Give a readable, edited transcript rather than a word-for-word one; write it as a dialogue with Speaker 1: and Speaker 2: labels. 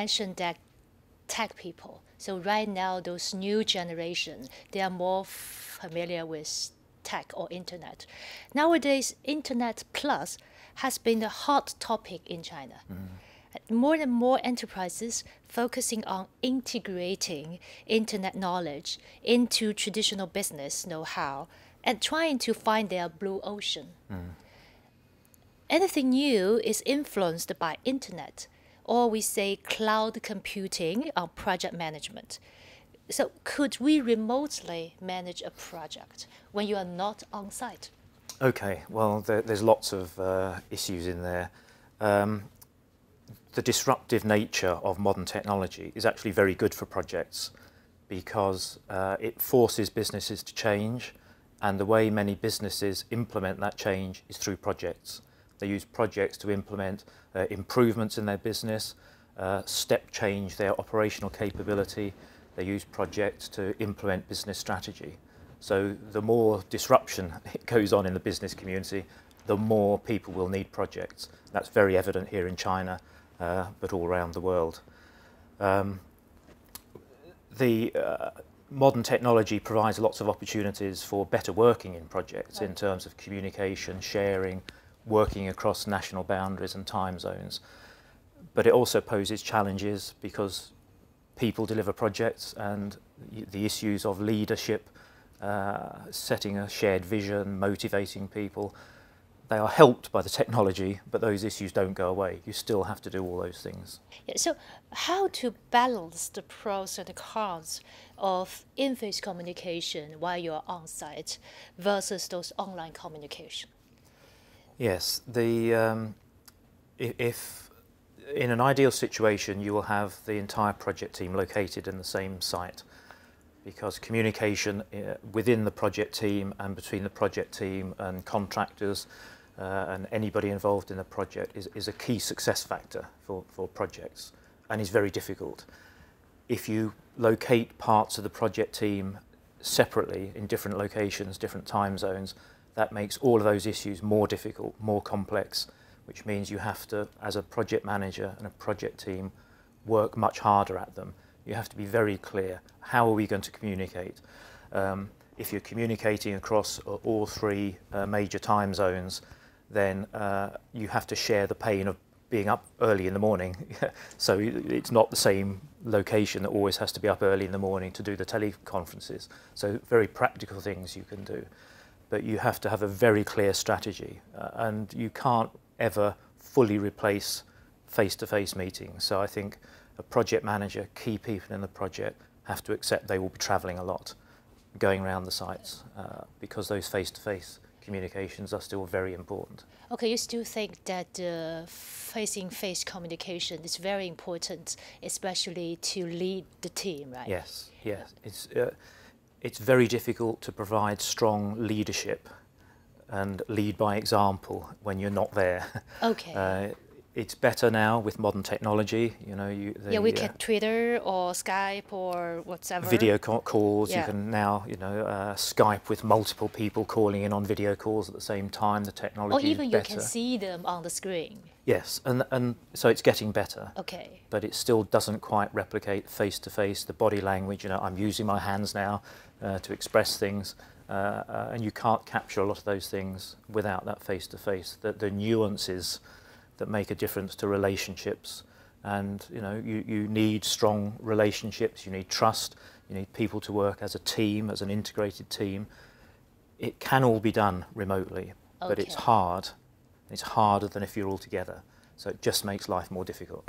Speaker 1: mentioned that tech people. So right now, those new generation, they are more familiar with tech or internet. Nowadays, Internet Plus has been a hot topic in China. More and more enterprises focusing on integrating internet knowledge into traditional business know-how and trying to find their blue ocean. Anything new is influenced by internet, or we say cloud computing or project management. So could we remotely manage a project when you are not on site?
Speaker 2: Okay, well, there's lots of issues in there. The disruptive nature of modern technology is actually very good for projects because it forces businesses to change, and the way many businesses implement that change is through projects. They use projects to implement improvements in their business, step change their operational capability. They use projects to implement business strategy. So the more disruption goes on in the business community, the more people will need projects. That's very evident here in China, but all around the world. Modern technology provides lots of opportunities for better working in projects in terms of communication, sharing, working across national boundaries and time zones. But it also poses challenges because people deliver projects, and the issues of leadership, setting a shared vision, motivating people, they are helped by the technology, but those issues don't go away. You still have to do all those things.
Speaker 1: Yeah, so how to balance the pros and the cons of in-face communication while you're on site versus those online communication?
Speaker 2: Yes, if in an ideal situation you will have the entire project team located in the same site, because communication within the project team and between the project team and contractors and anybody involved in the project is a key success factor for projects, and is very difficult. If you locate parts of the project team separately in different locations, different time zones, that makes all of those issues more difficult, more complex, which means you have to, as a project manager and a project team, work much harder at them. You have to be very clear, how are we going to communicate? If you're communicating across all three major time zones, then you have to share the pain of being up early in the morning. So it's not the same location that always has to be up early in the morning to do the teleconferences. So very practical things you can do. But you have to have a very clear strategy, and you can't ever fully replace face-to-face meetings. So I think a project manager, key people in the project, have to accept they will be travelling a lot, going around the sites, because those face-to-face communications are still very important.
Speaker 1: Okay, you still think that face-to-face communication is very important, especially to lead the team, right?
Speaker 2: Yes, yes. It's very difficult to provide strong leadership and lead by example when you're not there.
Speaker 1: Okay.
Speaker 2: It's better now with modern technology. You know,
Speaker 1: we can Twitter or Skype or whatever.
Speaker 2: Video calls.
Speaker 1: Yeah.
Speaker 2: You can now, Skype with multiple people calling in on video calls at the same time. The technology
Speaker 1: or even
Speaker 2: is
Speaker 1: you
Speaker 2: better.
Speaker 1: can see them on the screen.
Speaker 2: Yes, and so it's getting better.
Speaker 1: Okay.
Speaker 2: But it still doesn't quite replicate face-to-face, the body language. I'm using my hands now to express things, and you can't capture a lot of those things without that face-to-face. The nuances that make a difference to relationships, and you need strong relationships. You need trust. You need people to work as a team, as an integrated team. It can all be done remotely, but it's hard. It's harder than if you're all together, so it just makes life more difficult.